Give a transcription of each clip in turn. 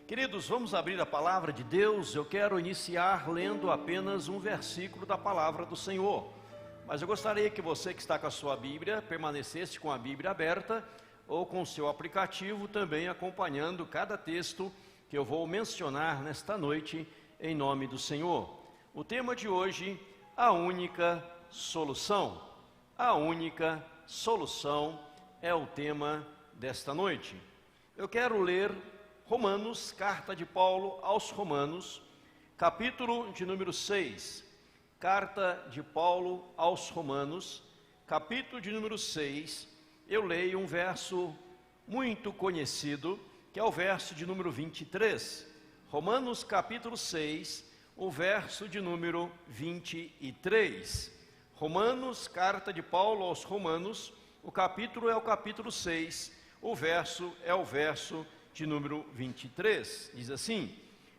Queridos, vamos abrir a palavra de Deus. Eu quero iniciar lendo apenas um versículo da palavra do Senhor. Mas eu gostaria que você que está com a sua Bíblia, permanecesse com a Bíblia aberta ou com o seu aplicativo também acompanhando cada texto que eu vou mencionar nesta noite em nome do Senhor. O tema de hoje, a única solução. A única solução é o tema desta noite. Eu quero ler Romanos, carta de Paulo aos Romanos, capítulo de número 6. Carta de Paulo aos Romanos, capítulo de número 6. Eu leio um verso muito conhecido, que é o verso de número 23. Romanos, capítulo 6, o verso de número 23. Romanos, carta de Paulo aos Romanos, o capítulo é o capítulo 6, o verso é o verso de número 23, diz assim: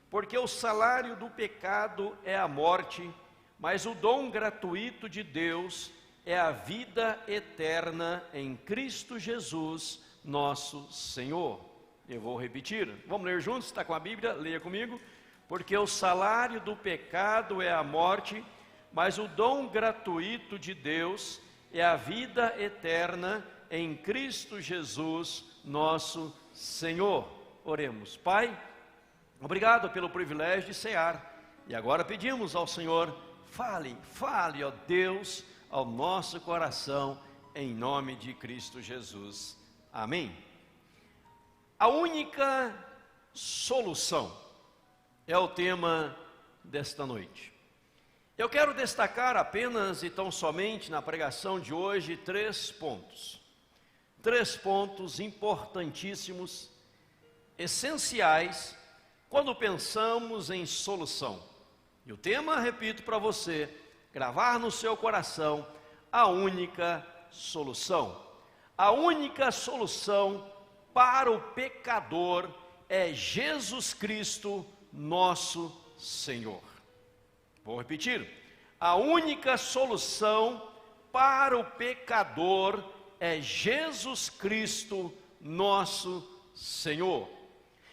porque o salário do pecado é a morte, mas o dom gratuito de Deus é a vida eterna em Cristo Jesus, nosso Senhor. Eu vou repetir, vamos ler juntos, está com a Bíblia? Leia comigo. Porque o salário do pecado é a morte, mas o dom gratuito de Deus é a vida eterna em Cristo Jesus, nosso Senhor. Oremos. Pai, obrigado pelo privilégio de cear. E agora pedimos ao Senhor, fale, ó Deus, ao nosso coração, em nome de Cristo Jesus. Amém. A única solução é o tema desta noite. Eu quero destacar apenas e tão somente na pregação de hoje três pontos importantíssimos, essenciais, quando pensamos em solução. E o tema, repito para você, gravar no seu coração, a única solução. A única solução para o pecador é Jesus Cristo, nosso Senhor. Vou repetir. A única solução para o pecador é Jesus Cristo, nosso Senhor.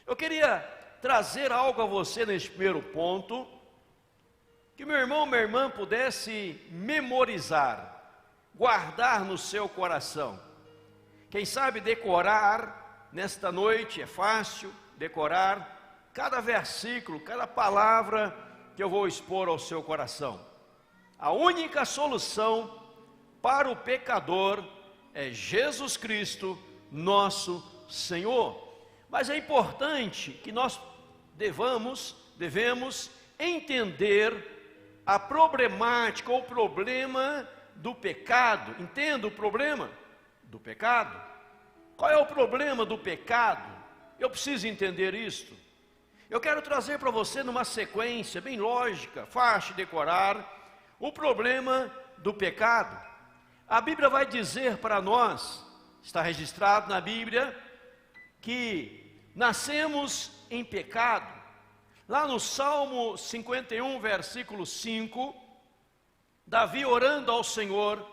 Eu queria trazer algo a você neste primeiro ponto, que meu irmão, minha irmã pudesse memorizar, guardar no seu coração. Quem sabe decorar nesta noite, é fácil decorar cada versículo, cada palavra que eu vou expor ao seu coração. A única solução para o pecador é Jesus Cristo, nosso Senhor. Mas é importante que nós devemos entender a problemática ou o problema do pecado. Entenda o problema do pecado. Qual é o problema do pecado? Eu preciso entender isto. Eu quero trazer para você numa sequência bem lógica, fácil de decorar, o problema do pecado. A Bíblia vai dizer para nós, está registrado na Bíblia, que nascemos em pecado. Lá no Salmo 51, versículo 5, Davi orando ao Senhor,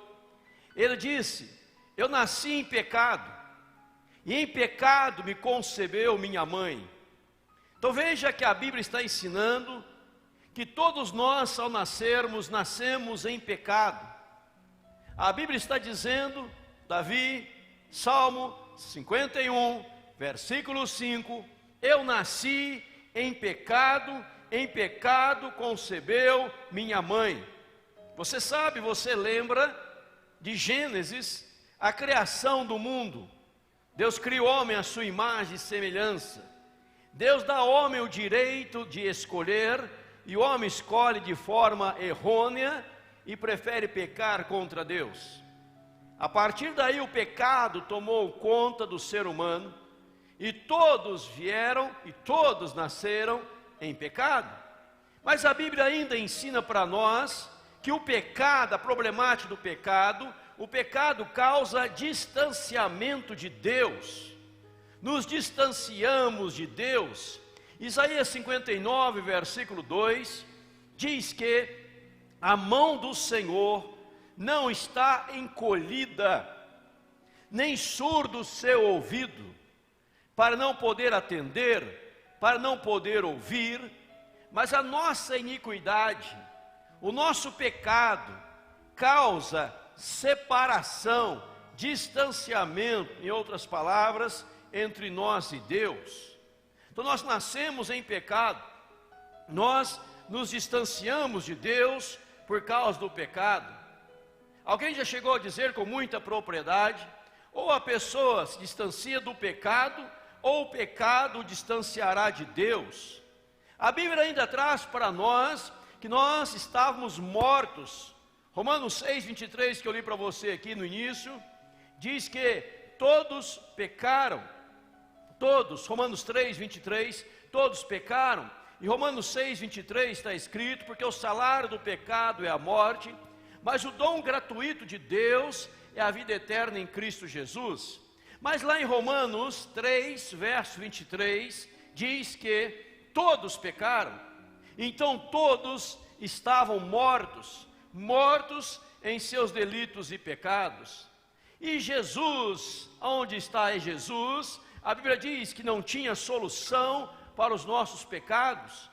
ele disse: eu nasci em pecado, e em pecado me concebeu minha mãe. Então veja que a Bíblia está ensinando que todos nós, ao nascermos, nascemos em pecado. A Bíblia está dizendo, Davi, Salmo 51, versículo 5, eu nasci em pecado concebeu minha mãe. Você sabe, você lembra de Gênesis, a criação do mundo. Deus cria o homem à sua imagem e semelhança. Deus dá ao homem o direito de escolher, e o homem escolhe de forma errônea e prefere pecar contra Deus. A partir daí o pecado tomou conta do ser humano, e todos vieram e todos nasceram em pecado. Mas a Bíblia ainda ensina para nós que o pecado, a problemática do pecado, o pecado causa distanciamento de Deus. Nos distanciamos de Deus. Isaías 59, versículo 2, diz que a mão do Senhor não está encolhida, nem surdo o seu ouvido, para não poder atender, para não poder ouvir, mas a nossa iniquidade, o nosso pecado, causa separação, distanciamento, em outras palavras, entre nós e Deus. Então nós nascemos em pecado, nós nos distanciamos de Deus por causa do pecado. Alguém já chegou a dizer com muita propriedade: ou a pessoa se distancia do pecado, ou o pecado o distanciará de Deus. A Bíblia ainda traz para nós que nós estávamos mortos. Romanos 6, 23, que eu li para você aqui no início, diz que todos pecaram, todos. Romanos 3, 23, todos pecaram. Em Romanos 6, 23 está escrito: porque o salário do pecado é a morte, mas o dom gratuito de Deus é a vida eterna em Cristo Jesus. Mas lá em Romanos 3, verso 23, diz que todos pecaram. Então todos estavam mortos em seus delitos e pecados. E Jesus, onde está Jesus? A Bíblia diz que não tinha solução para os nossos pecados.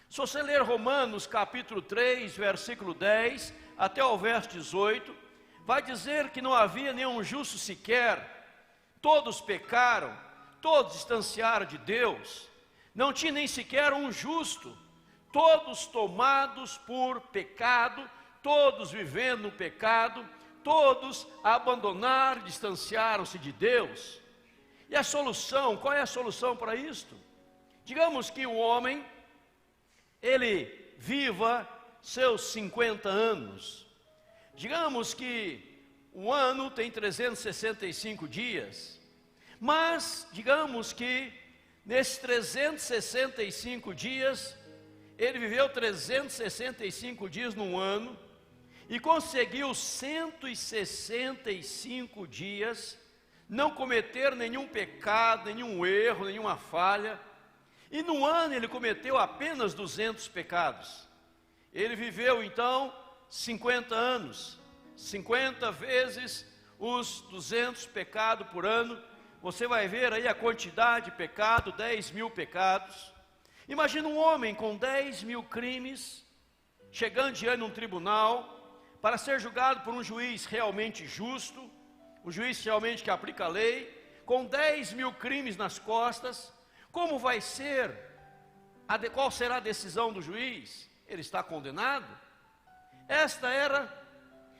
Se você ler Romanos capítulo 3, versículo 10 até o verso 18, vai dizer que não havia nenhum justo sequer. Todos pecaram, todos distanciaram de Deus, não tinha nem sequer um justo, todos tomados por pecado, todos vivendo no pecado, todos abandonaram, distanciaram-se de Deus. E a solução, qual é a solução para isto? Digamos que o homem, ele viva seus 50 anos, digamos que o ano tem 365 dias, mas digamos que nesses 365 dias, ele viveu 365 dias num ano, e conseguiu 165 dias não cometer nenhum pecado, nenhum erro, nenhuma falha, e no ano ele cometeu apenas 200 pecados. Ele viveu então 50 anos, 50 vezes os 200 pecados por ano, você vai ver aí a quantidade de pecado, 10 mil pecados. Imagina um homem com 10 mil crimes, chegando diante de um tribunal, para ser julgado por um juiz realmente justo, um juiz realmente que aplica a lei, com 10 mil crimes nas costas. Como vai ser, qual será a decisão do juiz? Ele está condenado? Esta era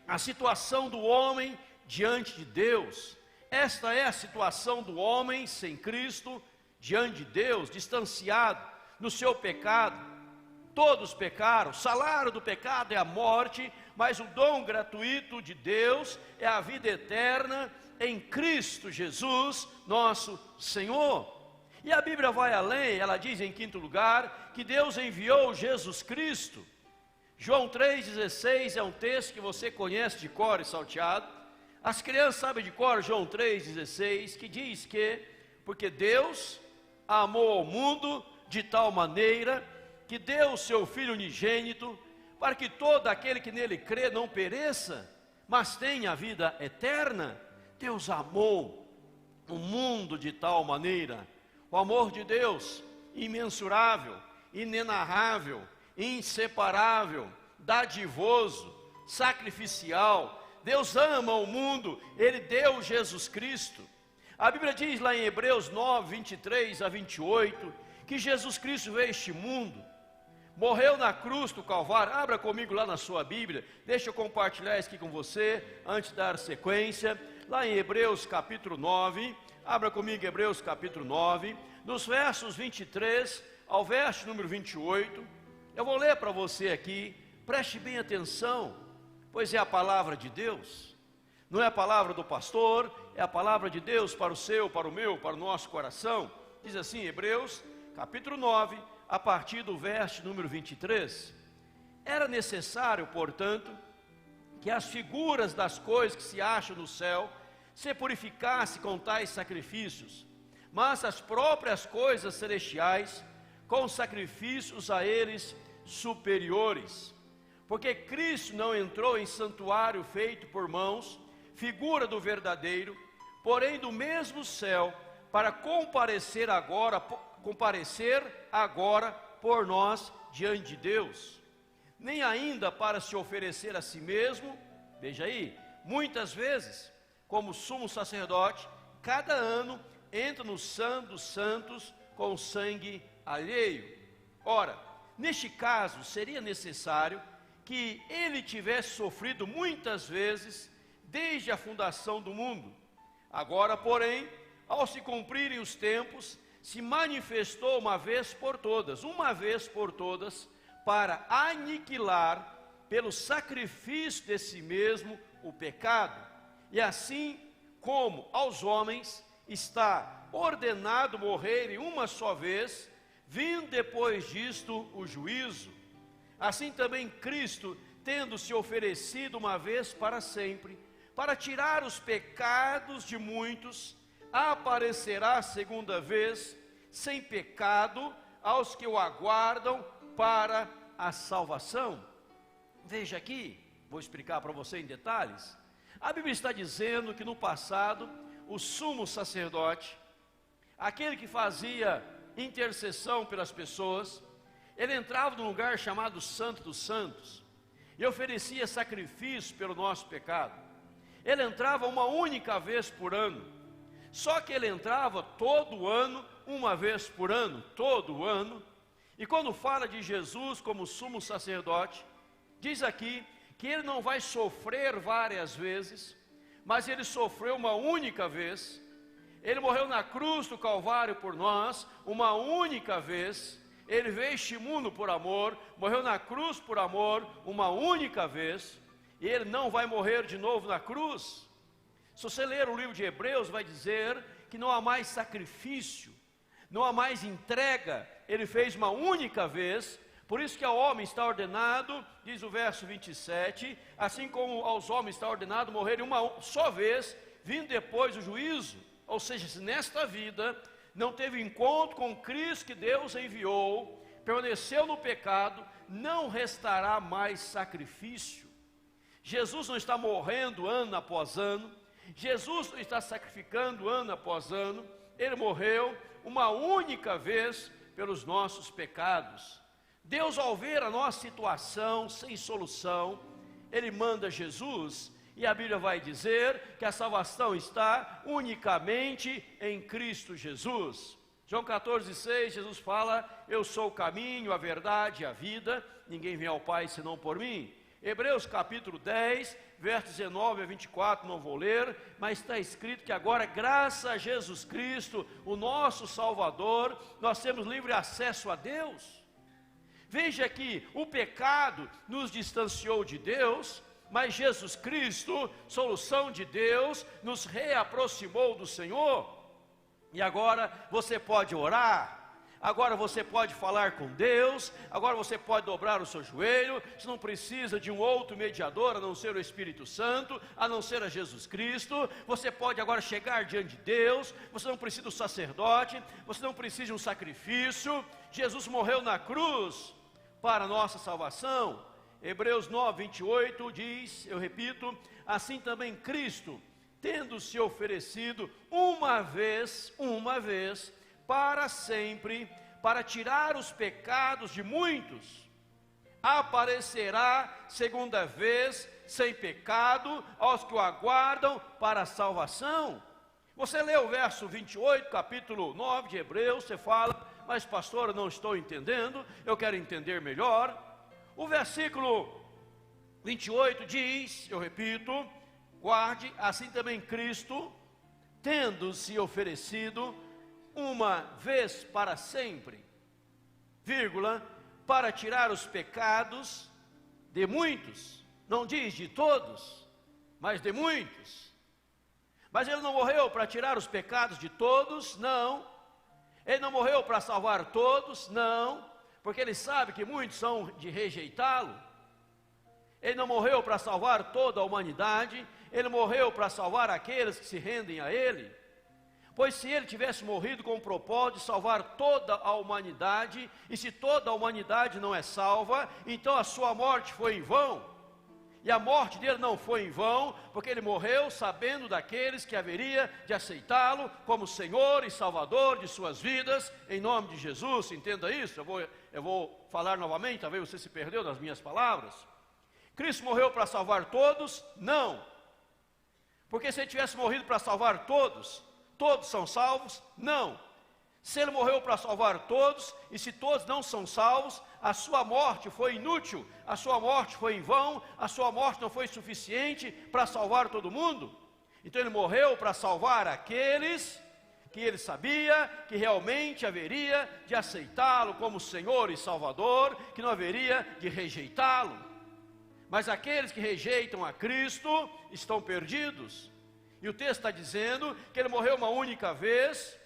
a situação do homem diante de Deus. Esta é a situação do homem sem Cristo diante de Deus, distanciado no seu pecado. Todos pecaram, o salário do pecado é a morte, mas o dom gratuito de Deus é a vida eterna em Cristo Jesus, nosso Senhor. E a Bíblia vai além, ela diz em quinto lugar, que Deus enviou Jesus Cristo. João 3,16 é um texto que você conhece de cor e salteado. As crianças sabem de cor João 3,16, que diz que, porque Deus amou ao mundo de tal maneira, que deu o seu Filho unigênito, para que todo aquele que nele crê não pereça, mas tenha a vida eterna. Deus amou o mundo de tal maneira. O amor de Deus, imensurável, inenarrável, inseparável, dadivoso, sacrificial. Deus ama o mundo, Ele deu Jesus Cristo. A Bíblia diz lá em Hebreus 9, 23 a 28, que Jesus Cristo veio a este mundo, morreu na cruz do Calvário. Abra comigo lá na sua Bíblia, deixa eu compartilhar isso aqui com você, antes de dar sequência, lá em Hebreus capítulo 9, abra comigo Hebreus capítulo 9, nos versos 23 ao verso número 28, eu vou ler para você aqui, preste bem atenção, pois é a palavra de Deus, não é a palavra do pastor, é a palavra de Deus para o seu, para o meu, para o nosso coração. Diz assim, Hebreus capítulo 9, a partir do verso número 23, era necessário, portanto, que as figuras das coisas que se acham no céu se purificassem com tais sacrifícios, mas as próprias coisas celestiais com sacrifícios a eles superiores, porque Cristo não entrou em santuário feito por mãos, figura do verdadeiro, porém do mesmo céu, para comparecer agora por nós diante de Deus, nem ainda para se oferecer a si mesmo, veja aí, muitas vezes, como sumo sacerdote, cada ano entra no Santo dos Santos com sangue alheio. Ora, neste caso, seria necessário que ele tivesse sofrido muitas vezes desde a fundação do mundo. Agora, porém, ao se cumprirem os tempos, se manifestou uma vez por todas, para aniquilar pelo sacrifício de si mesmo o pecado. E assim como aos homens está ordenado morrerem uma só vez, vindo depois disto o juízo, assim também Cristo, tendo se oferecido uma vez para sempre, para tirar os pecados de muitos, aparecerá a segunda vez, sem pecado, aos que o aguardam para a salvação. Veja aqui, vou explicar para você em detalhes. A Bíblia está dizendo que no passado, o sumo sacerdote, aquele que fazia intercessão pelas pessoas, ele entrava num lugar chamado Santo dos Santos e oferecia sacrifício pelo nosso pecado. Ele entrava uma única vez por ano, só que ele entrava todo ano, uma vez por ano, todo ano. E quando fala de Jesus como sumo sacerdote, diz aqui que ele não vai sofrer várias vezes, mas ele sofreu uma única vez. Ele morreu na cruz do Calvário por nós, uma única vez. Ele veio este mundo por amor, morreu na cruz por amor, uma única vez. E ele não vai morrer de novo na cruz. Se você ler o livro de Hebreus, vai dizer que não há mais sacrifício, não há mais entrega. Ele fez uma única vez. Por isso que ao homem está ordenado, diz o verso 27, assim como aos homens está ordenado morrerem uma só vez, vindo depois o juízo. Ou seja, se nesta vida não teve encontro com Cristo que Deus enviou, permaneceu no pecado, não restará mais sacrifício. Jesus não está morrendo ano após ano, Jesus não está sacrificando ano após ano, ele morreu uma única vez pelos nossos pecados. Deus, ao ver a nossa situação sem solução, ele manda Jesus. E a Bíblia vai dizer que a salvação está unicamente em Cristo Jesus. João 14,6, Jesus fala: eu sou o caminho, a verdade e a vida, ninguém vem ao Pai senão por mim. Hebreus capítulo 10, versos 19 a 24, não vou ler, mas está escrito que agora, graças a Jesus Cristo, o nosso Salvador, nós temos livre acesso a Deus. Veja que o pecado nos distanciou de Deus, mas Jesus Cristo, solução de Deus, nos reaproximou do Senhor. E agora você pode orar, agora você pode falar com Deus, agora você pode dobrar o seu joelho. Você não precisa de um outro mediador, a não ser o Espírito Santo, a não ser a Jesus Cristo. Você pode agora chegar diante de Deus. Você não precisa do sacerdote, você não precisa de um sacrifício. Jesus morreu na cruz para a nossa salvação. Hebreus 9, 28 diz, eu repito, assim também Cristo, tendo se oferecido uma vez, para sempre, para tirar os pecados de muitos, aparecerá segunda vez, sem pecado, aos que o aguardam para a salvação. Você lê o verso 28, capítulo 9 de Hebreus, você fala: mas pastor, eu não estou entendendo, eu quero entender melhor. O versículo 28 diz, eu repito, guarde, assim também Cristo, tendo se oferecido uma vez para sempre, vírgula, para tirar os pecados de muitos, não diz de todos, mas de muitos. Mas ele não morreu para tirar os pecados de todos, não. Ele não morreu para salvar todos, não, porque ele sabe que muitos são de rejeitá-lo. Ele não morreu para salvar toda a humanidade, ele morreu para salvar aqueles que se rendem a ele. Pois se ele tivesse morrido com o propósito de salvar toda a humanidade, e se toda a humanidade não é salva, então a sua morte foi em vão. E a morte dele não foi em vão, porque ele morreu sabendo daqueles que haveria de aceitá-lo como Senhor e Salvador de suas vidas, em nome de Jesus. Entenda isso. Eu vou falar novamente, talvez você se perdeu nas minhas palavras. Cristo morreu para salvar todos? Não. Porque se ele tivesse morrido para salvar todos, todos são salvos? Não. Se ele morreu para salvar todos, e se todos não são salvos, a sua morte foi inútil, a sua morte foi em vão, a sua morte não foi suficiente para salvar todo mundo. Então ele morreu para salvar aqueles que ele sabia que realmente haveria de aceitá-lo como Senhor e Salvador, que não haveria de rejeitá-lo. Mas aqueles que rejeitam a Cristo estão perdidos. E o texto está dizendo que ele morreu uma única vez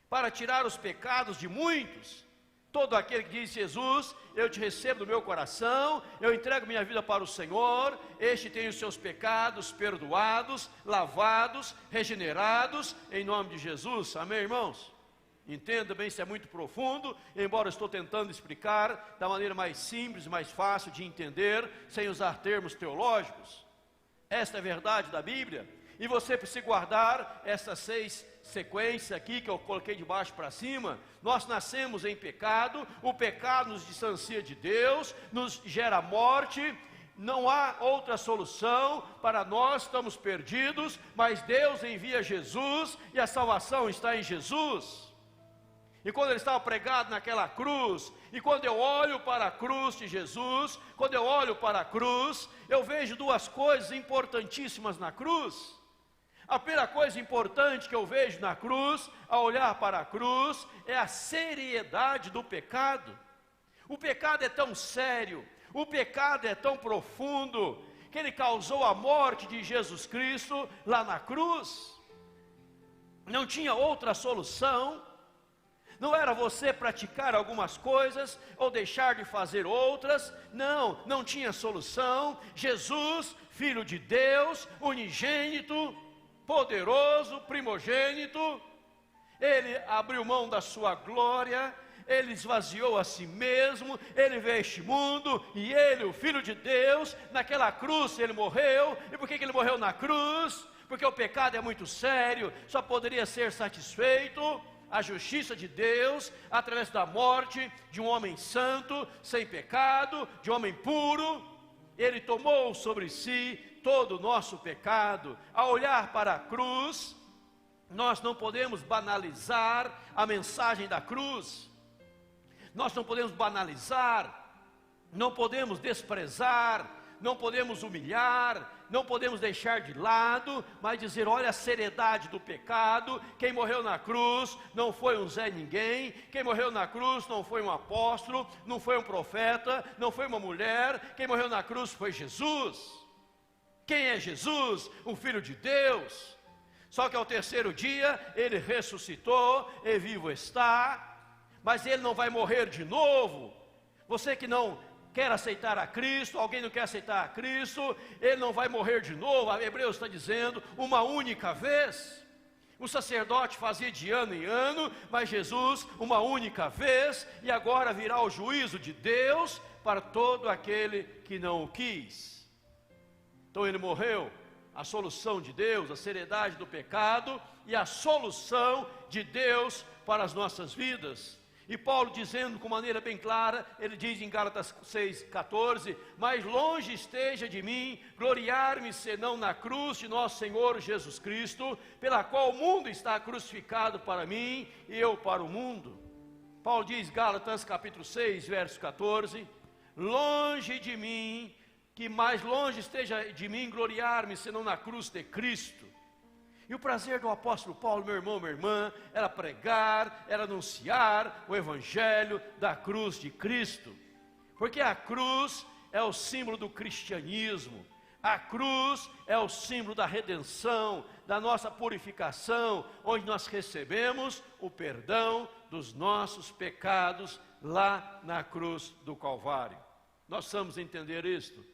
para tirar os pecados de muitos. Todo aquele que diz: Jesus, eu te recebo no meu coração, eu entrego minha vida para o Senhor, este tem os seus pecados perdoados, lavados, regenerados, em nome de Jesus. Amém, irmãos? Entenda bem, isso é muito profundo, embora eu estou tentando explicar da maneira mais simples, mais fácil de entender, sem usar termos teológicos. Esta é a verdade da Bíblia, e você precisa guardar essas 6 sequências aqui que eu coloquei de baixo para cima. Nós nascemos em pecado, o pecado nos distancia de Deus, nos gera morte. Não há outra solução para nós, estamos perdidos, mas Deus envia Jesus e a salvação está em Jesus. E quando ele estava pregado naquela cruz, e quando eu olho para a cruz de Jesus, quando eu olho para a cruz, eu vejo 2 coisas importantíssimas na cruz. A primeira coisa importante que eu vejo na cruz, ao olhar para a cruz, é a seriedade do pecado. O pecado é tão sério, o pecado é tão profundo, que ele causou a morte de Jesus Cristo lá na cruz. Não tinha outra solução. Não era você praticar algumas coisas ou deixar de fazer outras. Não tinha solução. Jesus, Filho de Deus, unigênito, poderoso, primogênito, ele abriu mão da sua glória, ele esvaziou a si mesmo, ele veio a este mundo, e ele, o Filho de Deus, naquela cruz ele morreu. E por que ele morreu na cruz? Porque o pecado é muito sério, só poderia ser satisfeito a justiça de Deus através da morte de um homem santo, sem pecado, de um homem puro. Ele tomou sobre si todo o nosso pecado. Ao olhar para a cruz, nós não podemos banalizar a mensagem da cruz. Nós não podemos banalizar, não podemos desprezar, não podemos humilhar, não podemos deixar de lado, mas dizer: olha a seriedade do pecado. Quem morreu na cruz não foi um Zé Ninguém, quem morreu na cruz não foi um apóstolo, não foi um profeta, não foi uma mulher, quem morreu na cruz foi Jesus. Quem é Jesus? O Filho de Deus. Só que ao 3º dia ele ressuscitou e vivo está, mas ele não vai morrer de novo. Você que não quer aceitar a Cristo, alguém não quer aceitar a Cristo, ele não vai morrer de novo. A Hebreus está dizendo uma única vez. O sacerdote fazia de ano em ano, mas Jesus uma única vez, e agora virá o juízo de Deus para todo aquele que não o quis. Então ele morreu, a solução de Deus, a seriedade do pecado e a solução de Deus para as nossas vidas. E Paulo, dizendo com maneira bem clara, ele diz em Gálatas 6,14: mas longe esteja de mim gloriar-me senão na cruz de nosso Senhor Jesus Cristo, pela qual o mundo está crucificado para mim e eu para o mundo. Paulo diz, Gálatas capítulo 6, verso 14: longe de mim, que mais longe esteja de mim gloriar-me senão na cruz de Cristo. E o prazer do apóstolo Paulo, meu irmão, minha irmã, era pregar, era anunciar o evangelho da cruz de Cristo. Porque a cruz é o símbolo do cristianismo. A cruz é o símbolo da redenção, da nossa purificação, onde nós recebemos o perdão dos nossos pecados lá na cruz do Calvário. Nós precisamos entender isto.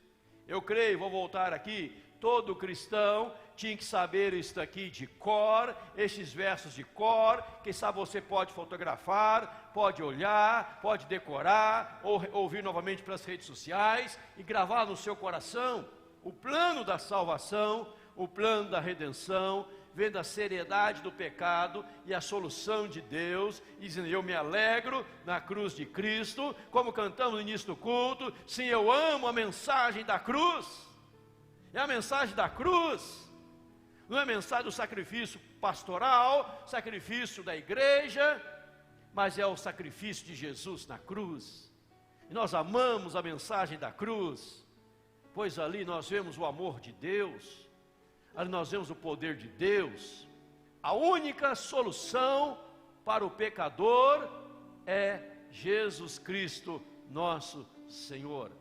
Eu creio, vou voltar aqui, todo cristão tinha que saber isso aqui de cor, esses versos de cor. Quem sabe você pode fotografar, pode olhar, pode decorar, ou ouvir novamente pelas redes sociais e gravar no seu coração. o plano da salvação, o plano da redenção, vendo a seriedade do pecado e a solução de Deus, dizendo: eu me alegro na cruz de Cristo, como cantamos no início do culto. Sim, eu amo a mensagem da cruz. É a mensagem da cruz, não é a mensagem do sacrifício pastoral, sacrifício da igreja, mas é o sacrifício de Jesus na cruz. E nós amamos a mensagem da cruz, pois ali nós vemos o amor de Deus, ali nós vemos o poder de Deus. A única solução para o pecador é Jesus Cristo, nosso Senhor.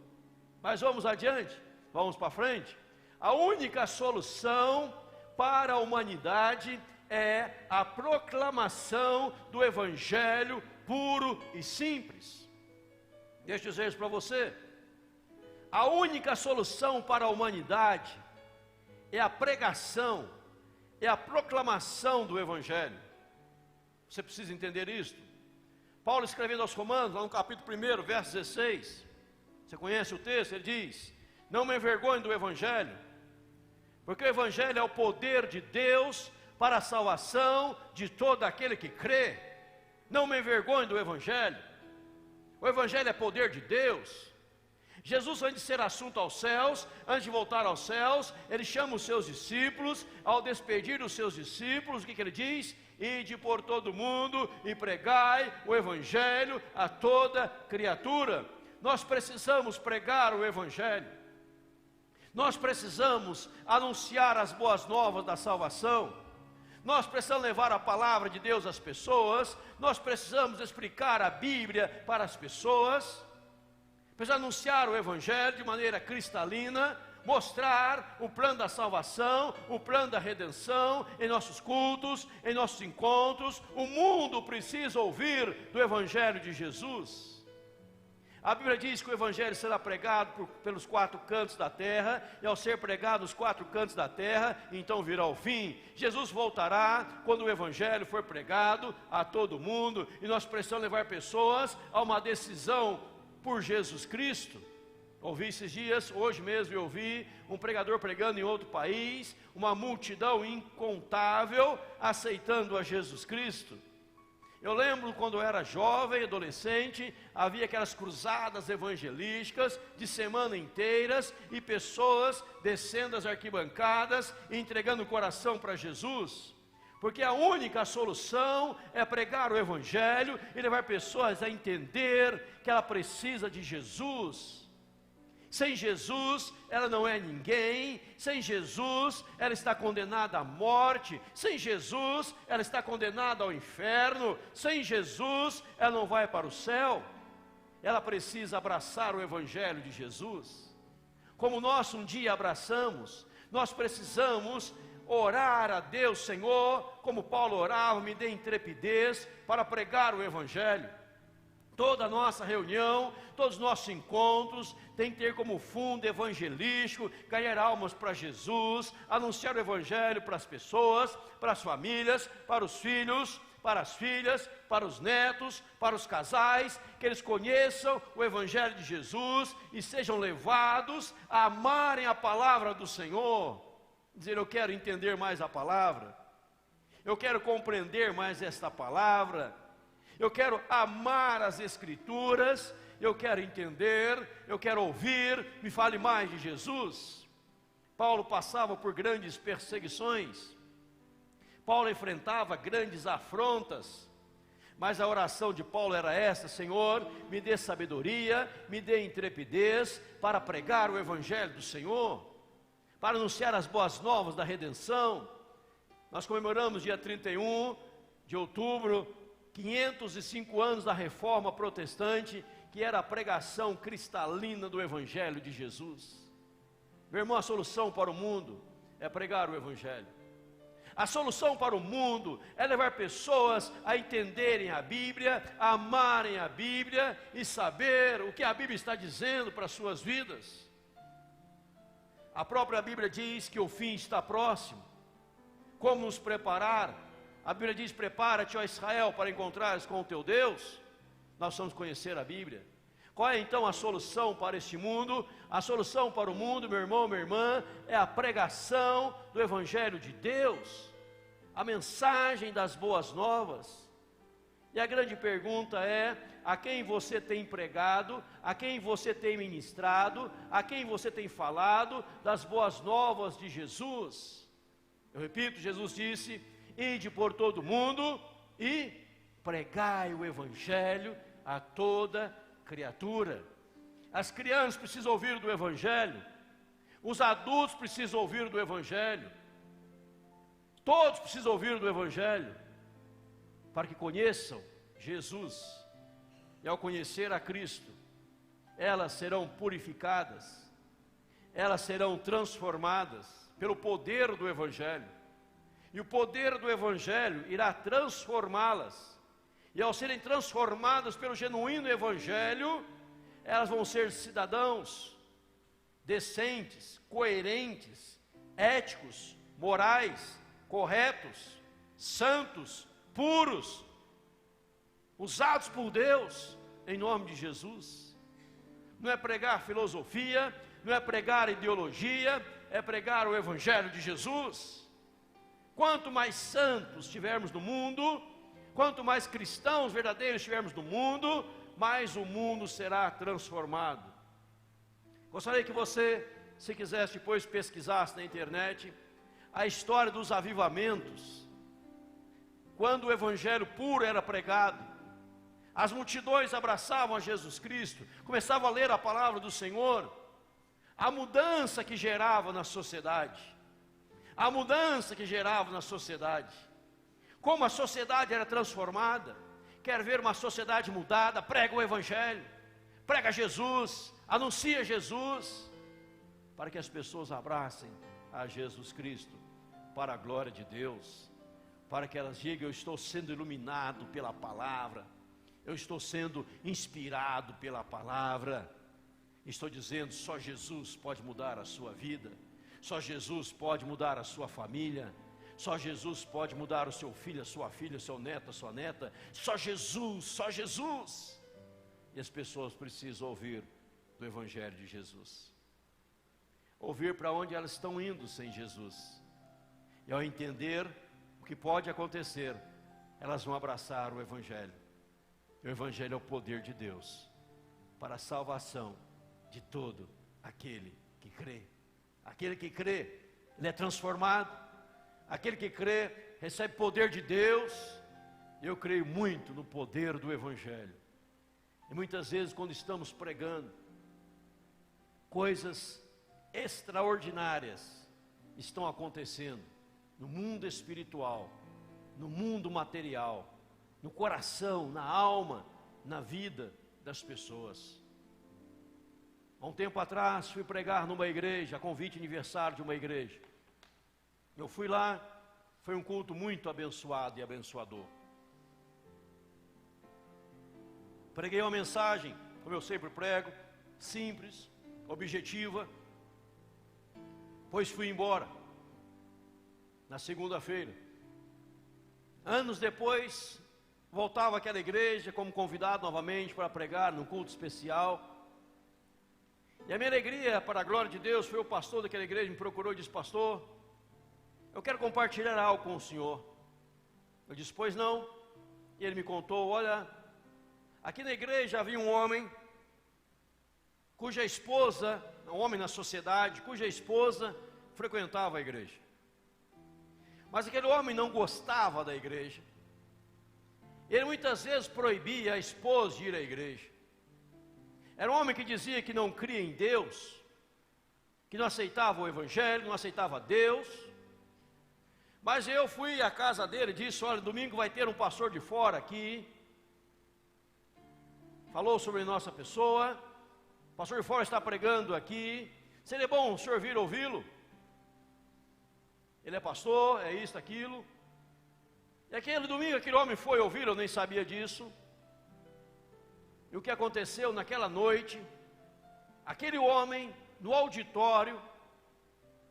Mas vamos adiante, vamos para frente. A única solução para a humanidade é a proclamação do Evangelho puro e simples. Deixa eu dizer isso para você. A única solução para a humanidade é a pregação, é a proclamação do Evangelho. Você precisa entender isto. Paulo, escrevendo aos Romanos, lá no capítulo 1, verso 16, você conhece o texto? Ele diz: não me envergonhe do Evangelho, porque o Evangelho é o poder de Deus para a salvação de todo aquele que crê. Não me envergonhe do Evangelho. O Evangelho é poder de Deus. Jesus, antes de ser assunto aos céus, antes de voltar aos céus, ele chama os seus discípulos. Ao despedir os seus discípulos, o que ele diz? Ide por todo o mundo e pregai o Evangelho a toda criatura. Nós precisamos pregar o Evangelho. Nós precisamos anunciar as boas novas da salvação. Nós precisamos levar a palavra de Deus às pessoas. Nós precisamos explicar a Bíblia para as pessoas. Precisamos anunciar o Evangelho de maneira cristalina, mostrar o plano da salvação, o plano da redenção em nossos cultos, em nossos encontros. O mundo precisa ouvir do Evangelho de Jesus. A Bíblia diz que o Evangelho será pregado pelos 4 cantos da terra, e ao ser pregado nos 4 cantos da terra, então virá o fim. Jesus voltará quando o Evangelho for pregado a todo mundo, e nós precisamos levar pessoas a uma decisão por Jesus Cristo. Ouvi esses dias, hoje mesmo eu ouvi um pregador pregando em outro país, uma multidão incontável aceitando a Jesus Cristo. Eu lembro quando eu era jovem, adolescente, havia aquelas cruzadas evangelísticas de semana inteiras, e pessoas descendo as arquibancadas e entregando o coração para Jesus, porque a única solução é pregar o Evangelho e levar pessoas a entender que ela precisa de Jesus. Sem Jesus, ela não é ninguém. Sem Jesus, ela está condenada à morte. Sem Jesus, ela está condenada ao inferno. Sem Jesus, ela não vai para o céu. Ela precisa abraçar o Evangelho de Jesus. Como nós um dia abraçamos, nós precisamos orar a Deus: Senhor, como Paulo orava, me dê intrepidez para pregar o Evangelho. Toda a nossa reunião, todos os nossos encontros tem que ter como fundo evangelístico, ganhar almas para Jesus, anunciar o Evangelho para as pessoas, para as famílias, para os filhos, para as filhas, para os netos, para os casais, que eles conheçam o Evangelho de Jesus e sejam levados a amarem a palavra do Senhor. Dizer: eu quero entender mais a palavra, eu quero compreender mais esta palavra, eu quero amar as Escrituras, eu quero entender, eu quero ouvir, me fale mais de Jesus. Paulo passava por grandes perseguições, Paulo enfrentava grandes afrontas, mas a oração de Paulo era esta: Senhor, me dê sabedoria, me dê intrepidez para pregar o Evangelho do Senhor, para anunciar as boas novas da redenção. Nós comemoramos dia 31 de outubro, 505 anos da Reforma Protestante, que era a pregação cristalina do Evangelho de Jesus. Meu irmão, a solução para o mundo é pregar o Evangelho. A solução para o mundo é levar pessoas a entenderem a Bíblia, a amarem a Bíblia e saber o que a Bíblia está dizendo para as suas vidas. A própria Bíblia diz que o fim está próximo. Como nos preparar? A Bíblia diz: prepara-te, ó Israel, para encontrares com o teu Deus. Nós vamos conhecer a Bíblia. Qual é então a solução para este mundo? A solução para o mundo, meu irmão, minha irmã, é a pregação do Evangelho de Deus, a mensagem das boas novas. E a grande pergunta é: a quem você tem pregado, a quem você tem ministrado, a quem você tem falado das boas novas de Jesus? Eu repito, Jesus disse: ide por todo mundo e pregai o Evangelho a toda criatura. As crianças precisam ouvir do Evangelho, os adultos precisam ouvir do Evangelho, todos precisam ouvir do Evangelho, para que conheçam Jesus. E ao conhecer a Cristo, elas serão purificadas, elas serão transformadas pelo poder do Evangelho, e o poder do Evangelho irá transformá-las. E ao serem transformadas pelo genuíno Evangelho, elas vão ser cidadãos decentes, coerentes, éticos, morais, corretos, santos, puros, usados por Deus, em nome de Jesus. Não é pregar filosofia, não é pregar ideologia, é pregar o Evangelho de Jesus. Quanto mais santos tivermos no mundo, quanto mais cristãos verdadeiros tivermos no mundo, mais o mundo será transformado. Gostaria que você, se quisesse depois pesquisasse na internet a história dos avivamentos, quando o Evangelho puro era pregado, as multidões abraçavam a Jesus Cristo, começavam a ler a palavra do Senhor, a mudança que gerava na sociedade, a mudança que gerava na sociedade, como a sociedade era transformada. Quer ver uma sociedade mudada? Prega o Evangelho, prega Jesus, anuncia Jesus, para que as pessoas abracem a Jesus Cristo, para a glória de Deus, para que elas digam: eu estou sendo iluminado pela palavra, eu estou sendo inspirado pela palavra, estou dizendo: só Jesus pode mudar a sua vida, só Jesus pode mudar a sua família, só Jesus pode mudar o seu filho, a sua filha, o seu neto, a sua neta. Só Jesus, só Jesus. E as pessoas precisam ouvir do Evangelho de Jesus, ouvir para onde elas estão indo sem Jesus. E ao entender o que pode acontecer, elas vão abraçar o Evangelho. O Evangelho é o poder de Deus para a salvação de todo aquele que crê. Aquele que crê, ele é transformado. Aquele que crê, recebe poder de Deus. Eu creio muito no poder do Evangelho. E muitas vezes, quando estamos pregando, coisas extraordinárias estão acontecendo no mundo espiritual, no mundo material, no coração, na alma, na vida das pessoas. Há um tempo atrás, fui pregar numa igreja, a convite aniversário de uma igreja. Eu fui lá, foi um culto muito abençoado e abençoador. Preguei uma mensagem, como eu sempre prego, simples, objetiva, pois fui embora, na segunda-feira. Anos depois, voltava àquela igreja como convidado novamente para pregar num culto especial. E a minha alegria, para a glória de Deus, foi o pastor daquela igreja me procurou e disse: pastor, eu quero compartilhar algo com o senhor. Eu disse: pois não. E ele me contou: olha, aqui na igreja havia um homem cuja esposa, um homem na sociedade, cuja esposa frequentava a igreja. Mas aquele homem não gostava da igreja. Ele muitas vezes proibia a esposa de ir à igreja. Era um homem que dizia que não cria em Deus, que não aceitava o Evangelho, não aceitava Deus. Mas eu fui à casa dele e disse: olha, domingo vai ter um pastor de fora aqui. Falou sobre nossa pessoa. O pastor de fora está pregando aqui. Seria bom o senhor vir ouvi-lo? Ele é pastor, é isso, aquilo. E aquele domingo aquele homem foi ouvir, eu nem sabia disso. E o que aconteceu naquela noite? Aquele homem, no auditório,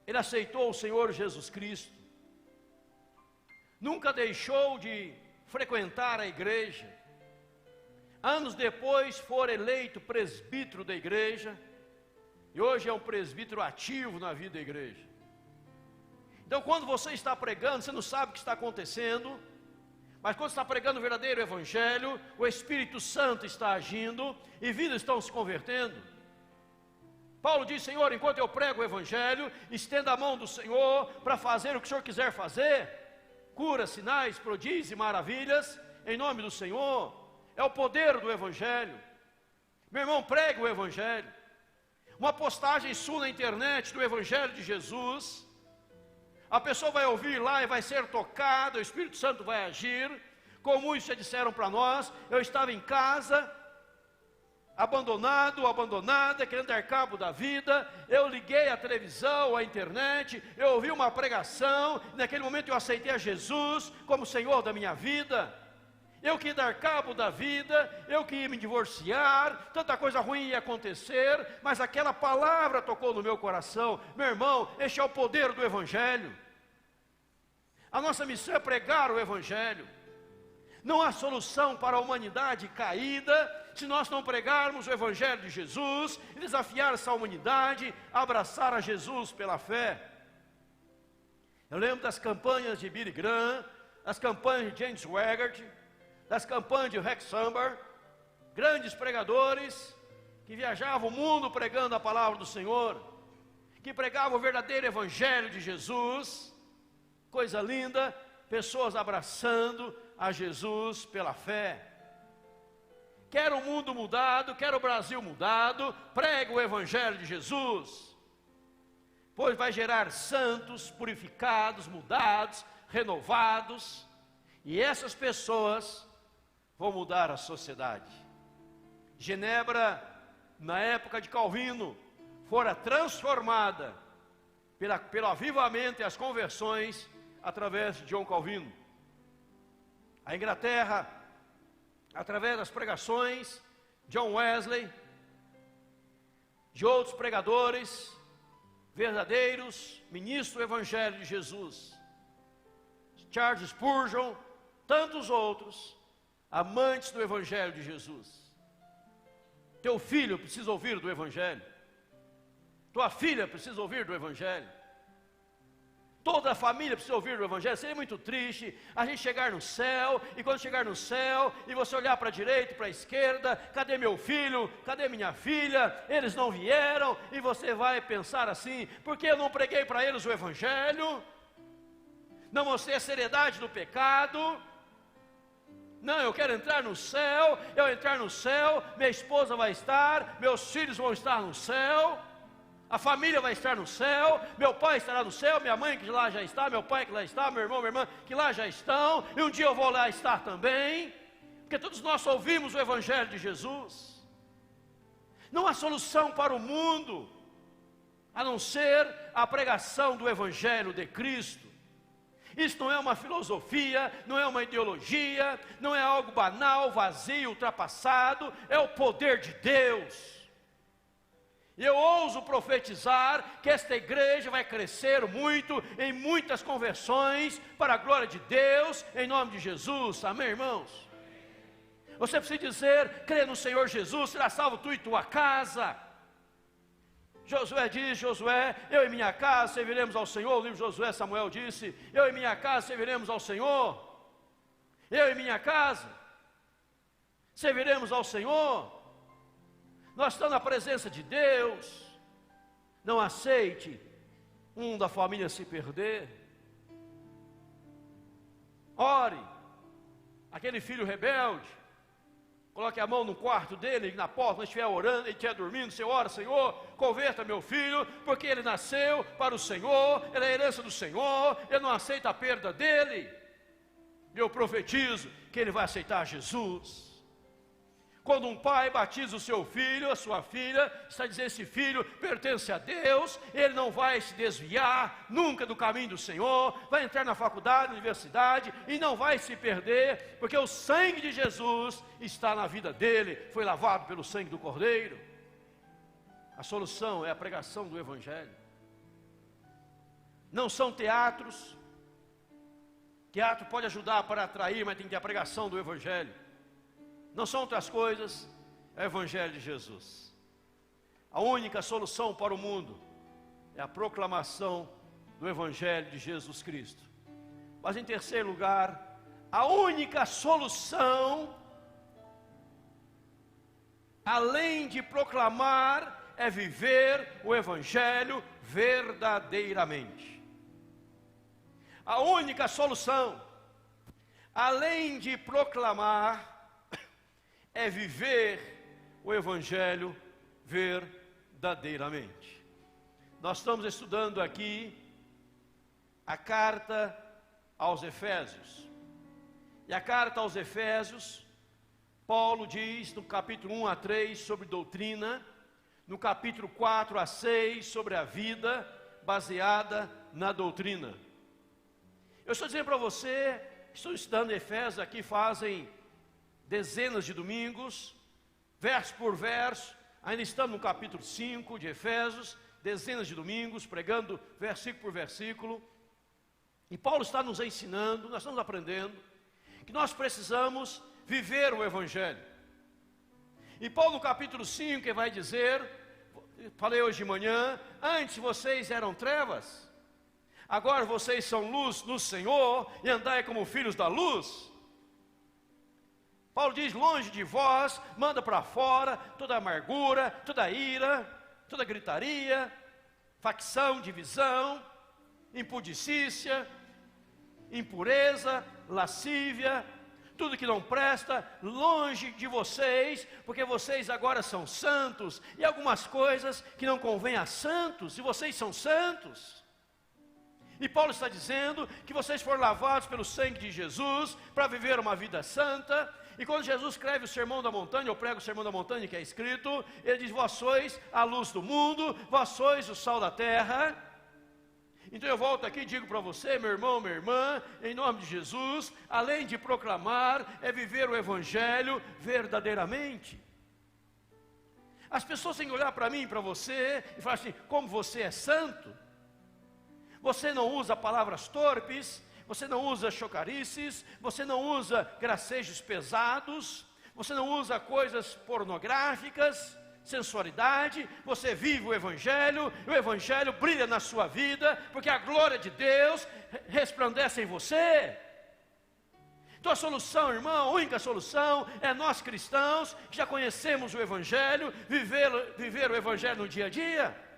ele aceitou o Senhor Jesus Cristo. Nunca deixou de frequentar a igreja. anos depois for eleito presbítero da igreja, e hoje é um presbítero ativo na vida da igreja. Então, quando você está pregando, você não sabe o que está acontecendo, mas quando está pregando o verdadeiro evangelho, o Espírito Santo está agindo e vidas estão se convertendo. Paulo diz: Senhor, enquanto eu prego o evangelho, estenda a mão do Senhor para fazer o que o Senhor quiser fazer. Cura, sinais, prodígios e maravilhas, em nome do Senhor. É o poder do evangelho. Meu irmão, pregue o evangelho. Uma postagem sua na internet do evangelho de Jesus, a pessoa vai ouvir lá e vai ser tocada, o Espírito Santo vai agir. Como muitos já disseram para nós, eu estava em casa, abandonado, abandonada, querendo dar cabo da vida. Eu liguei a televisão, a internet, eu ouvi uma pregação, naquele momento eu aceitei a Jesus como Senhor da minha vida. Eu queria dar cabo da vida, eu queria me divorciar, tanta coisa ruim ia acontecer, mas aquela palavra tocou no meu coração. Meu irmão, este é o poder do evangelho. A nossa missão é pregar o evangelho. Não há solução para a humanidade caída se nós não pregarmos o evangelho de Jesus e desafiar essa humanidade a abraçar a Jesus pela fé. Eu lembro das campanhas de Billy Graham, das campanhas de James Swaggart, das campanhas de Rex Sumber, grandes pregadores que viajavam o mundo pregando a palavra do Senhor, que pregavam o verdadeiro evangelho de Jesus. Coisa linda, pessoas abraçando a Jesus pela fé. Quer o mundo mudado, quer o Brasil mudado, prega o evangelho de Jesus, pois vai gerar santos, purificados, mudados, renovados, e essas pessoas vão mudar a sociedade. Genebra, na época de Calvino, fora transformada pelo avivamento e as conversões através de John Calvino. A Inglaterra, através das pregações, John Wesley, de outros pregadores, verdadeiros ministros do Evangelho de Jesus, Charles Spurgeon, tantos outros, amantes do Evangelho de Jesus. Teu filho precisa ouvir do Evangelho, tua filha precisa ouvir do Evangelho, toda a família precisa ouvir do Evangelho. Seria muito triste a gente chegar no céu, e quando chegar no céu, e você olhar para a direita e para a esquerda: cadê meu filho, cadê minha filha, eles não vieram, e você vai pensar assim: por que eu não preguei para eles o Evangelho? Não mostrei a seriedade do pecado? Não, eu quero entrar no céu. Eu entrar no céu, minha esposa vai estar, meus filhos vão estar no céu, a família vai estar no céu, meu pai estará no céu, minha mãe que lá já está, meu pai que lá está, meu irmão, minha irmã que lá já estão, e um dia eu vou lá estar também, porque todos nós ouvimos o Evangelho de Jesus. Não há solução para o mundo a não ser a pregação do Evangelho de Cristo. Isso não é uma filosofia, não é uma ideologia, não é algo banal, vazio, ultrapassado, é o poder de Deus. E eu ouso profetizar que esta igreja vai crescer muito, em muitas conversões, para a glória de Deus, em nome de Jesus. Amém, irmãos? Você precisa dizer: crê no Senhor Jesus, será salvo tu e tua casa. Josué diz: Josué, eu e minha casa serviremos ao Senhor. O livro de Josué, Samuel disse: eu e minha casa serviremos ao Senhor. Eu e minha casa serviremos ao Senhor. Nós estamos na presença de Deus. Não aceite um da família se perder. Ore. Aquele filho rebelde, coloque a mão no quarto dele, na porta, quando estiver orando, ele estiver dormindo, você ora: Senhor, converta meu filho, porque ele nasceu para o Senhor, ele é a herança do Senhor, eu não aceito a perda dele. Eu profetizo que ele vai aceitar Jesus. Quando um pai batiza o seu filho, a sua filha, está dizendo: esse filho pertence a Deus, ele não vai se desviar nunca do caminho do Senhor, vai entrar na faculdade, na universidade, e não vai se perder, porque o sangue de Jesus está na vida dele, foi lavado pelo sangue do Cordeiro. A solução é a pregação do Evangelho. Não são teatros. Teatro pode ajudar para atrair, mas tem que ter a pregação do Evangelho. não são outras coisas, é o Evangelho de Jesus. A única solução para o mundo é a proclamação do Evangelho de Jesus Cristo. Mas em terceiro lugar, a única solução, além de proclamar, é viver o Evangelho verdadeiramente. A única solução, além de proclamar, é viver o Evangelho verdadeiramente. Nós estamos estudando aqui a carta aos Efésios. E a carta aos Efésios, Paulo diz no capítulo 1 a 3 sobre doutrina, no capítulo 4 a 6 sobre a vida baseada na doutrina. Eu estou dizendo para você, estou estudando Efésios aqui fazem dezenas de domingos, verso por verso, ainda estamos no capítulo 5 de Efésios, dezenas de domingos, pregando versículo por versículo, e Paulo está nos ensinando, nós estamos aprendendo, que nós precisamos viver o Evangelho. E Paulo no capítulo 5 ele vai dizer, falei hoje de manhã, antes vocês eram trevas, agora vocês são luz no Senhor, e andai como filhos da luz. Paulo diz, longe de vós, manda para fora toda amargura, toda ira, toda gritaria, facção, divisão, impudicícia, impureza, lascívia, tudo que não presta, longe de vocês, porque vocês agora são santos, e algumas coisas que não convêm a santos, e vocês são santos. E Paulo está dizendo que vocês foram lavados pelo sangue de Jesus, para viver uma vida santa. E quando Jesus escreve o Sermão da Montanha, eu prego o Sermão da Montanha que é escrito, ele diz, vós sois a luz do mundo, vós sois o sal da terra. Então eu volto aqui e digo para você, meu irmão, minha irmã, em nome de Jesus, além de proclamar, é viver o Evangelho verdadeiramente. As pessoas têm que olhar para mim e para você, e falar assim, como você é santo, você não usa palavras torpes, você não usa chocarices, você não usa gracejos pesados, você não usa coisas pornográficas, sensualidade, você vive o Evangelho, e o Evangelho brilha na sua vida, porque a glória de Deus resplandece em você. Então a solução, irmão, a única solução é nós cristãos, que já conhecemos o Evangelho, viver o Evangelho no dia a dia.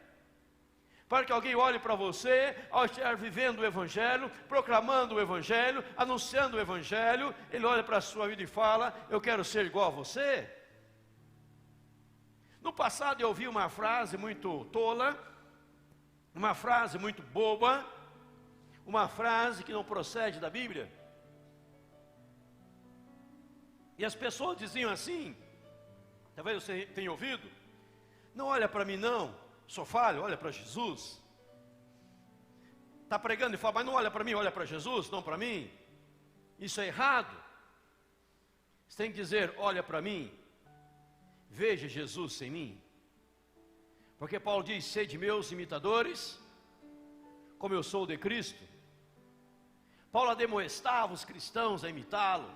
Para que alguém olhe para você, ao estar vivendo o Evangelho, proclamando o Evangelho, anunciando o Evangelho, ele olha para a sua vida e fala, eu quero ser igual a você. No passado eu ouvi uma frase muito tola, uma frase muito boba, uma frase que não procede da Bíblia. E as pessoas diziam assim, talvez você tenha ouvido, não olha para mim não, sou falho, olha para Jesus. Está pregando e fala, mas não olha para mim, olha para Jesus, não para mim. Isso é errado. Você tem que dizer, olha para mim, veja Jesus em mim. Porque Paulo diz, sede meus imitadores, como eu sou de Cristo. Paulo ademoestava os cristãos a imitá-lo.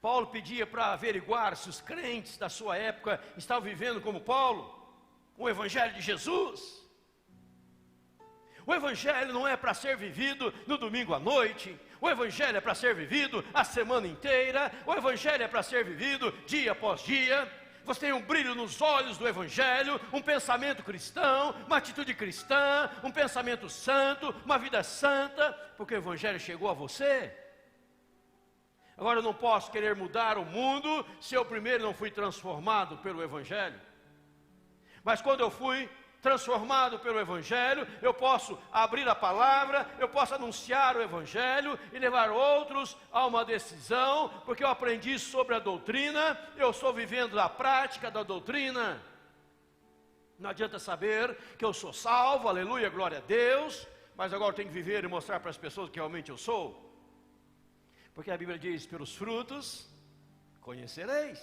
Paulo pedia para averiguar se os crentes da sua época estavam vivendo como Paulo, o Evangelho de Jesus. O Evangelho não é para ser vivido no domingo à noite, o Evangelho é para ser vivido a semana inteira, o Evangelho é para ser vivido dia após dia. Você tem um brilho nos olhos do Evangelho, um pensamento cristão, uma atitude cristã, um pensamento santo, uma vida santa, porque o Evangelho chegou a você. Agora eu não posso querer mudar o mundo se eu primeiro não fui transformado pelo Evangelho. Mas quando eu fui transformado pelo Evangelho, eu posso abrir a palavra, eu posso anunciar o Evangelho e levar outros a uma decisão, porque eu aprendi sobre a doutrina, eu estou vivendo a prática da doutrina. Não adianta saber que eu sou salvo, aleluia, glória a Deus, mas agora eu tenho que viver e mostrar para as pessoas que realmente eu sou. Porque a Bíblia diz, pelos frutos conhecereis.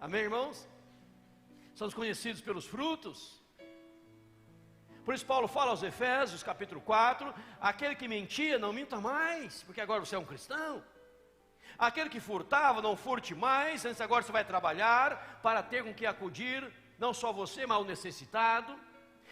Amém, irmãos? Somos conhecidos pelos frutos. Por isso Paulo fala aos Efésios, capítulo 4, aquele que mentia, não minta mais, porque agora você é um cristão. Aquele que furtava, não furte mais, antes agora você vai trabalhar para ter com que acudir, não só você, mas o necessitado.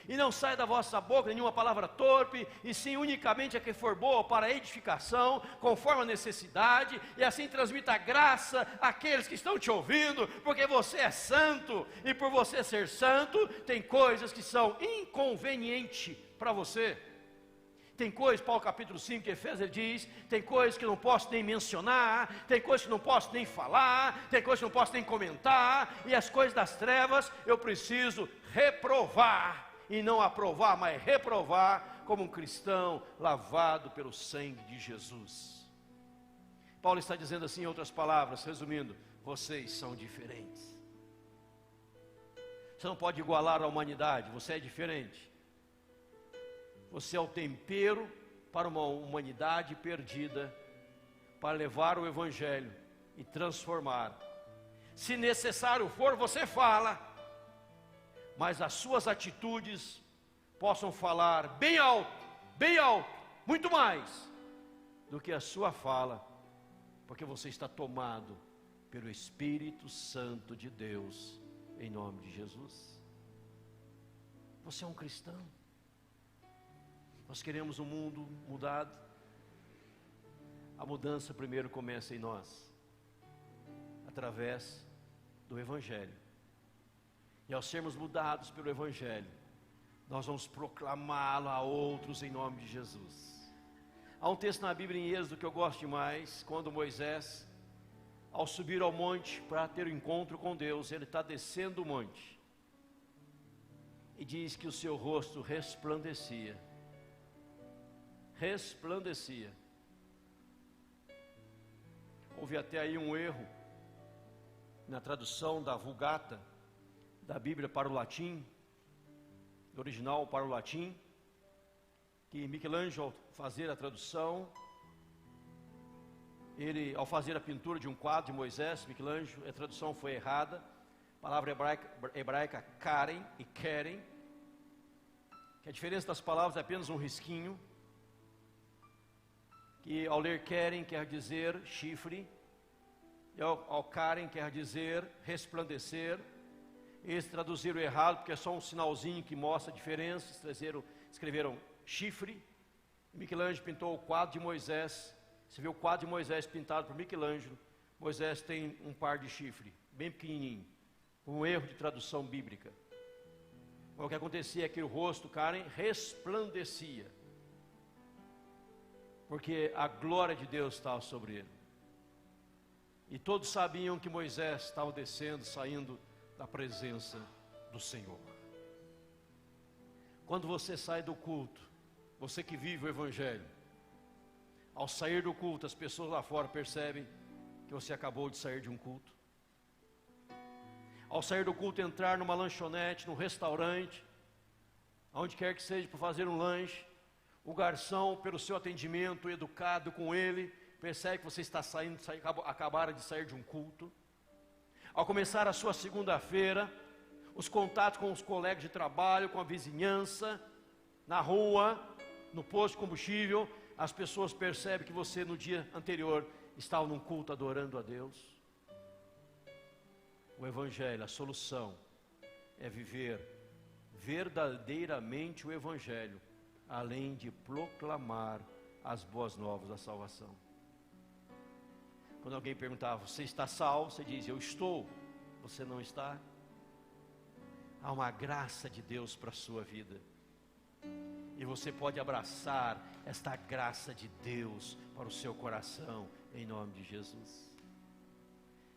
E não sai da vossa boca nenhuma palavra torpe, e sim unicamente a que for boa para a edificação, conforme a necessidade, e assim transmita graça àqueles que estão te ouvindo, porque você é santo, e por você ser santo, tem coisas que são inconvenientes para você. Tem coisas, Paulo capítulo 5 de Efésios, ele diz, tem coisas que eu não posso nem mencionar, tem coisas que não posso nem falar, tem coisas que não posso nem comentar, e as coisas das trevas eu preciso reprovar, e não aprovar, mas reprovar, como um cristão lavado pelo sangue de Jesus. Paulo está dizendo assim, em outras palavras, resumindo, vocês são diferentes. Você não pode igualar a humanidade, você é diferente. Você é o tempero para uma humanidade perdida, para levar o Evangelho e transformar. Se necessário for, você fala, mas as suas atitudes possam falar bem alto, muito mais do que a sua fala, porque você está tomado pelo Espírito Santo de Deus, em nome de Jesus. Você é um cristão. Nós queremos um mundo mudado. A mudança primeiro começa em nós, através do Evangelho. E ao sermos mudados pelo Evangelho, nós vamos proclamá-lo a outros em nome de Jesus. Há um texto na Bíblia em Êxodo que eu gosto demais, quando Moisés, ao subir ao monte para ter o encontro com Deus, ele está descendo o monte, e diz que o seu rosto resplandecia. Resplandecia. Houve até aí um erro na tradução da Vulgata, da Bíblia para o latim, do original para o latim, que Michelangelo, ao fazer a tradução, ele, ao fazer a pintura de um quadro de Moisés, Michelangelo, a tradução foi errada, a palavra hebraica Karen e Keren, que a diferença das palavras é apenas um risquinho, que ao ler Keren quer dizer chifre, e ao Karen quer dizer resplandecer. Eles traduziram errado, porque é só um sinalzinho que mostra a diferença. Escreveram chifre. Michelangelo pintou o quadro de Moisés. Você vê o quadro de Moisés pintado por Michelangelo. Moisés tem um par de chifre, bem pequenininho, um erro de tradução bíblica. O que acontecia é que o rosto do Karen resplandecia, porque a glória de Deus estava sobre ele. E todos sabiam que Moisés estava descendo, saindo da presença do Senhor. Quando você sai do culto, você que vive o Evangelho, ao sair do culto, as pessoas lá fora percebem que você acabou de sair de um culto. Ao sair do culto, entrar numa lanchonete, num restaurante, aonde quer que seja, para fazer um lanche, o garçom, pelo seu atendimento educado com ele, percebe que você está acabaram de sair de um culto. Ao começar a sua segunda-feira, os contatos com os colegas de trabalho, com a vizinhança, na rua, no posto de combustível, as pessoas percebem que você no dia anterior estava num culto adorando a Deus. O Evangelho, a solução é viver verdadeiramente o Evangelho, além de proclamar as boas novas da salvação. Quando alguém perguntava, você está salvo? Você diz, eu estou. Você não está? Há uma graça de Deus para a sua vida, e você pode abraçar esta graça de Deus para o seu coração, em nome de Jesus.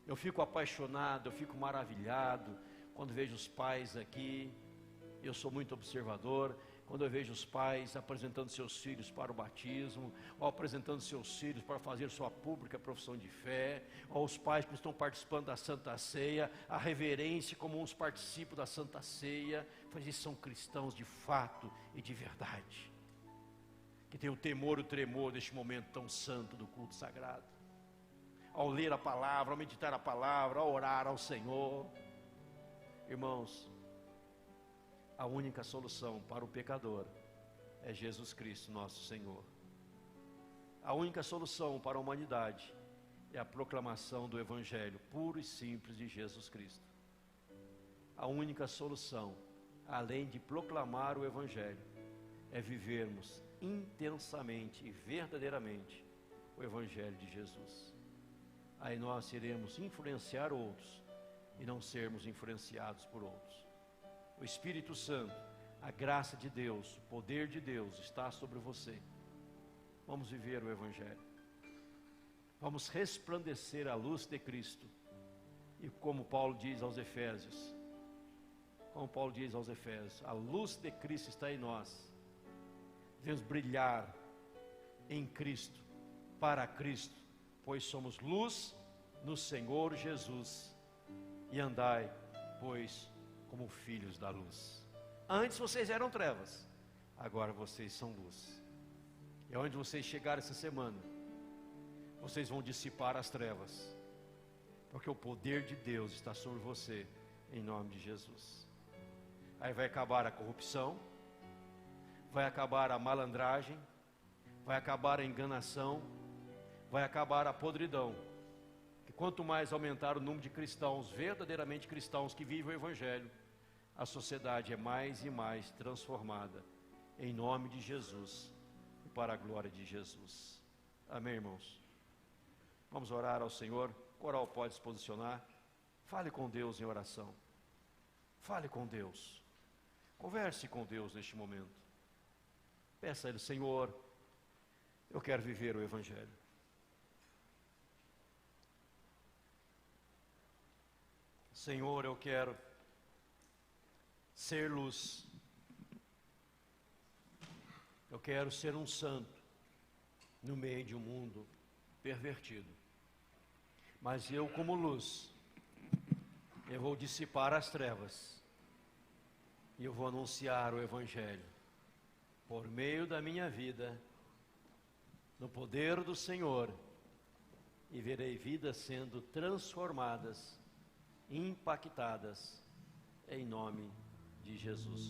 Eu fico apaixonado, eu fico maravilhado quando vejo os pais aqui. Eu sou muito observador. Quando eu vejo os pais apresentando seus filhos para o batismo, ou apresentando seus filhos para fazer sua pública profissão de fé, ou os pais que estão participando da Santa Ceia, a reverência como uns participam da Santa Ceia, pois eles são cristãos de fato e de verdade, que tem o temor e o tremor deste momento tão santo do culto sagrado, ao ler a palavra, ao meditar a palavra, ao orar ao Senhor. Irmãos, a única solução para o pecador é Jesus Cristo, nosso Senhor. A única solução para a humanidade é a proclamação do Evangelho puro e simples de Jesus Cristo. A única solução, além de proclamar o Evangelho, é vivermos intensamente e verdadeiramente o Evangelho de Jesus. Aí nós iremos influenciar outros e não sermos influenciados por outros. O Espírito Santo, a graça de Deus, o poder de Deus está sobre você. Vamos viver o Evangelho. Vamos resplandecer a luz de Cristo. E como Paulo diz aos Efésios, a luz de Cristo está em nós. Devemos brilhar em Cristo, para Cristo, pois somos luz no Senhor Jesus. E andai, pois, como filhos da luz. Antes vocês eram trevas, agora vocês são luz. E onde vocês chegarem essa semana, vocês vão dissipar as trevas, porque o poder de Deus está sobre você, em nome de Jesus. Aí vai acabar a corrupção, vai acabar a malandragem, vai acabar a enganação, vai acabar a podridão. E quanto mais aumentar o número de cristãos, verdadeiramente cristãos que vivem o Evangelho, a sociedade é mais e mais transformada, em nome de Jesus e para a glória de Jesus. Amém, irmãos? Vamos orar ao Senhor. O coral pode se posicionar. Fale com Deus em oração. Fale com Deus. Converse com Deus neste momento. Peça a Ele: Senhor, eu quero viver o Evangelho. Senhor, eu quero ser luz. Eu quero ser um santo no meio de um mundo pervertido. Mas eu, como luz, eu vou dissipar as trevas e eu vou anunciar o Evangelho por meio da minha vida, no poder do Senhor, e verei vidas sendo transformadas, impactadas, em nome de Jesus.